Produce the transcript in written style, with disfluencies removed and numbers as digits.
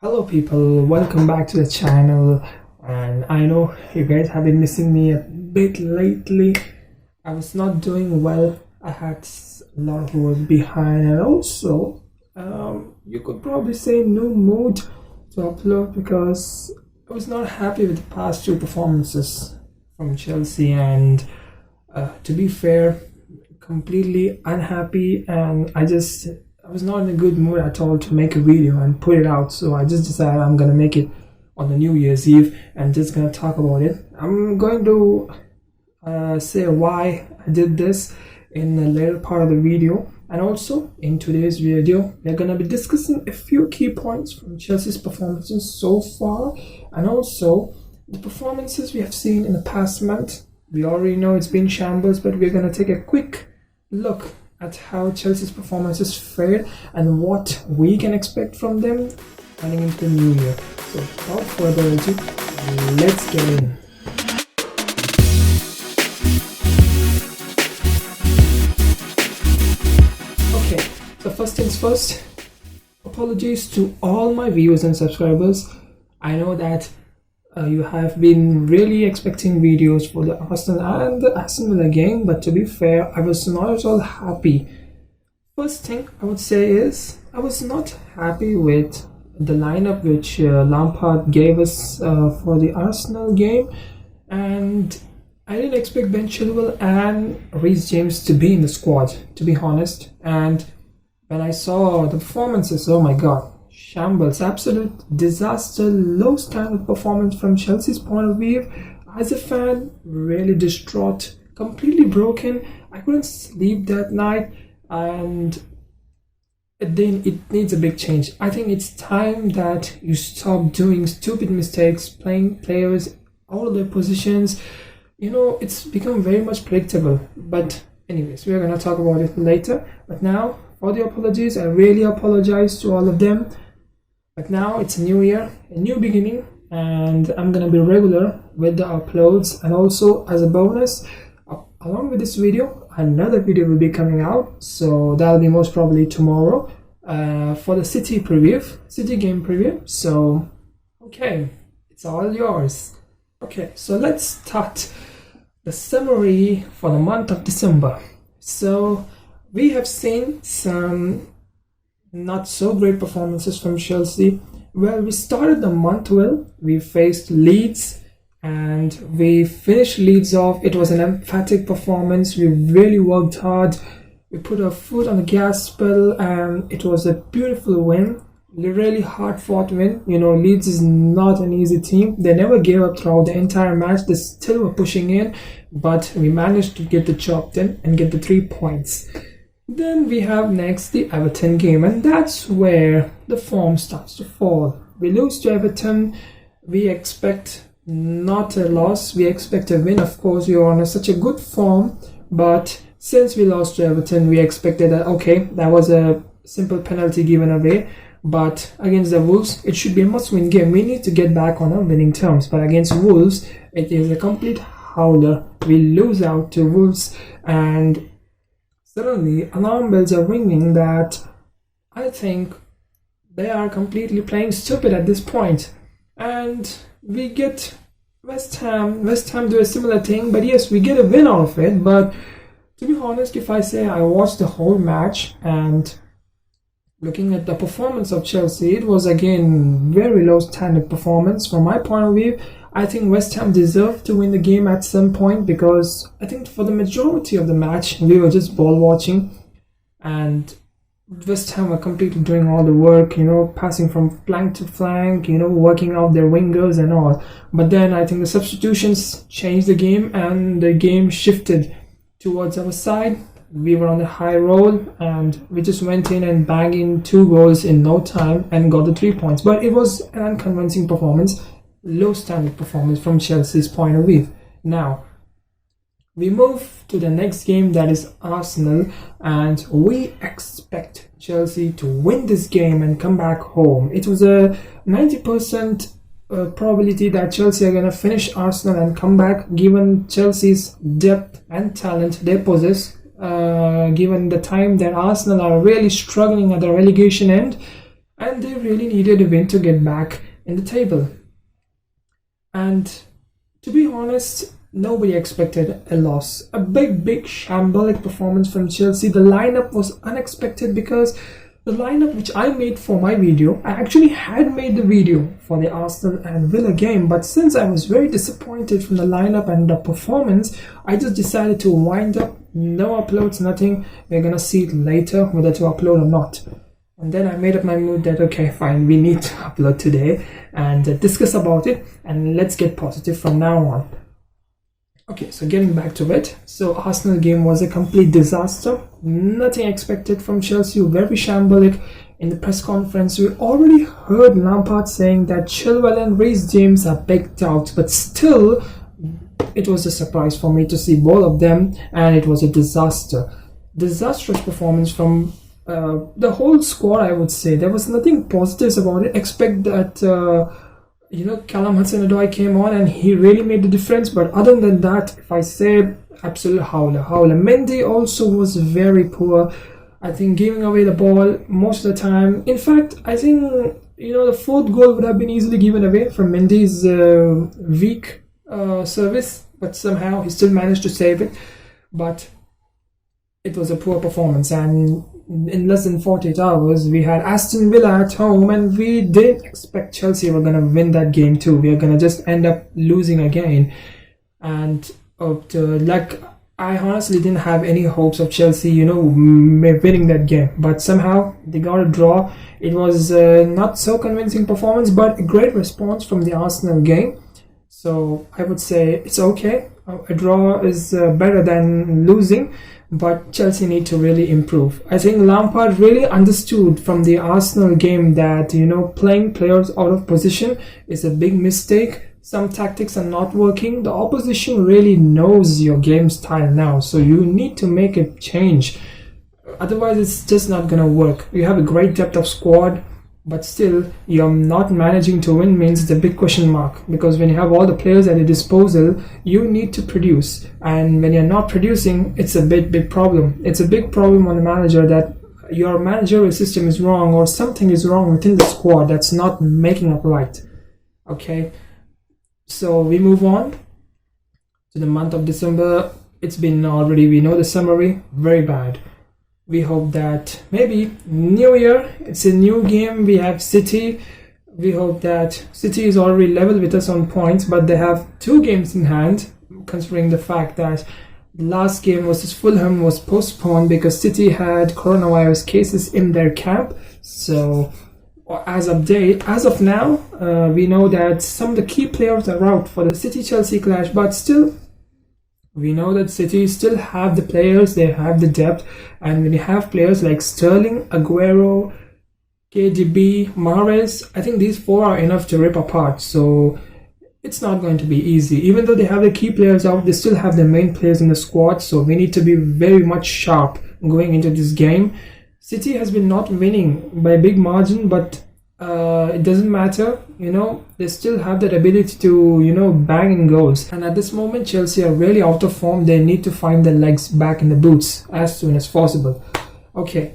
Hello people, welcome back to the channel. And I know you guys have been missing me a bit lately. I was not doing well. I had a lot of work behind, and also you could probably say no mood to upload because I was not happy with the past two performances from Chelsea, and to be fair, completely unhappy, and I was not in a good mood at all to make a video and put it out. So I just decided I'm gonna make it on the New Year's Eve and just gonna talk about it. I'm going to say why I did this in the later part of the video, and also in today's video we're gonna be discussing a few key points from Chelsea's performances so far, and also the performances we have seen in the past month. We already know it's been shambles, but we're gonna take a quick look at how Chelsea's performances fared and what we can expect from them running into the new year. So without further ado, let's get in. Okay, so first things first, apologies to all my viewers and subscribers. I know that you have been really expecting videos for the Arsenal and the Aston Villa game, but to be fair, I was not at all happy. First thing I would say is I was not happy with the lineup which Lampard gave us for the Arsenal game, and I didn't expect Ben Chilwell and Reece James to be in the squad, to be honest. And when I saw the performances, oh my god, shambles, absolute disaster, low standard performance from Chelsea's point of view. As a fan, really distraught, completely broken. I couldn't sleep that night, and then it needs a big change. I think it's time that you stop doing stupid mistakes, playing players out of their positions. You know, it's become very much predictable. But anyways, we're gonna talk about it later. But now, for the apologies, I really apologize to all of them. But now it's a new year, a new beginning, and I'm gonna be regular with the uploads. And also, as a bonus, along with this video, another video will be coming out. So that'll be most probably tomorrow for the City game preview. So okay, it's all yours. Okay, so let's start the summary for the month of December. So we have seen some not so great performances from Chelsea. Well, we started the month well. We faced Leeds and we finished Leeds off. It was an emphatic performance. We really worked hard. We put our foot on the gas pedal, and it was a beautiful win. Really hard fought win. You know, Leeds is not an easy team. They never gave up throughout the entire match. They still were pushing in, but we managed to get the job done and get the 3 points. Then we have next the Everton game, and that's where the form starts to fall. We lose to Everton. We expect not a loss, we expect a win. Of course, we are on such a good form, but since we lost to Everton, we expected that okay, that was a simple penalty given away. But against the Wolves, it should be a must-win game. We need to get back on our winning terms. But against Wolves, it is a complete howler. We lose out to Wolves, and suddenly alarm bells are ringing that I think they are completely playing stupid at this point. And we get West Ham do a similar thing, but yes, we get a win out of it. But to be honest, if I say I watched the whole match and looking at the performance of Chelsea, it was again very low standard performance from my point of view. I think West Ham deserved to win the game at some point, because I think for the majority of the match we were just ball watching, and West Ham were completely doing all the work, you know, passing from flank to flank, you know, working out their wingers and all. But then I think the substitutions changed the game, and the game shifted towards our side. We were on a high roll, and we just went in and banged in 2 goals in no time and got the 3 points. But it was an unconvincing performance, low standard performance from Chelsea's point of view. Now we move to the next game, that is Arsenal, and we expect Chelsea to win this game and come back home. It was a 90% probability that Chelsea are going to finish Arsenal and come back, given Chelsea's depth and talent they possess, given the time that Arsenal are really struggling at the relegation end. and they really needed a win to get back in the table. And to be honest, nobody expected a loss. A big shambolic performance from Chelsea. The lineup was unexpected because the lineup which I made for my video, I actually had made the video for the Arsenal and Villa game, but since I was very disappointed from the lineup and the performance, I just decided to wind up. No uploads, nothing. We're gonna see it later whether to upload or not. And then I made up my mood that okay, fine, we need to upload today and discuss about it, and let's get positive from now on. Okay, so getting back to it. So Arsenal game was a complete disaster. Nothing expected from Chelsea, very shambolic. In the press conference, we already heard Lampard saying that Chilwell and Reece James are begged out, but still, it was a surprise for me to see both of them, and it was a disaster. Disastrous performance from the whole squad, I would say. There was nothing positive about it. Expect that Callum Hudson-Odoi came on and he really made the difference, but other than that, if I say absolute howler. Mendy also was very poor. I think giving away the ball most of the time. In fact, I think the fourth goal would have been easily given away from Mendy's weak service, but somehow he still managed to save it. But it was a poor performance, and in less than 48 hours we had Aston Villa at home, and we didn't expect Chelsea were going to win that game too. We are going to just end up losing again, and I honestly didn't have any hopes of Chelsea winning that game, but somehow they got a draw. It was not so convincing performance, but a great response from the Arsenal game. So I would say it's okay. A draw is better than losing, but Chelsea need to really improve. I think Lampard really understood from the Arsenal game that playing players out of position is a big mistake. Some tactics are not working. The opposition really knows your game style now, so you need to make a change. Otherwise, it's just not gonna work. You have a great depth of squad, but still you're not managing to win means it's a big question mark, because when you have all the players at your disposal, you need to produce, and when you're not producing, it's a big problem. It's a big problem on the manager that your managerial system is wrong, or something is wrong within the squad that's not making up right. Okay, so we move on to the month of December. It's been already, we know the summary, very bad. We hope that maybe New Year, it's a new game. We have City. We hope that City is already level with us on points, but they have 2 games in hand, considering the fact that the last game versus Fulham was postponed because City had coronavirus cases in their camp. So as of now, we know that some of the key players are out for the City-Chelsea clash, but still, we know that City still have the players, they have the depth, and when you have players like Sterling, Aguero, KDB, Mahrez, I think these 4 are enough to rip apart. So it's not going to be easy. Even though they have the key players out, they still have the main players in the squad, so we need to be very much sharp going into this game. City has been not winning by a big margin, but it doesn't matter, they still have that ability to, bang in goals. And at this moment, Chelsea are really out of form. They need to find their legs back in the boots as soon as possible. Okay,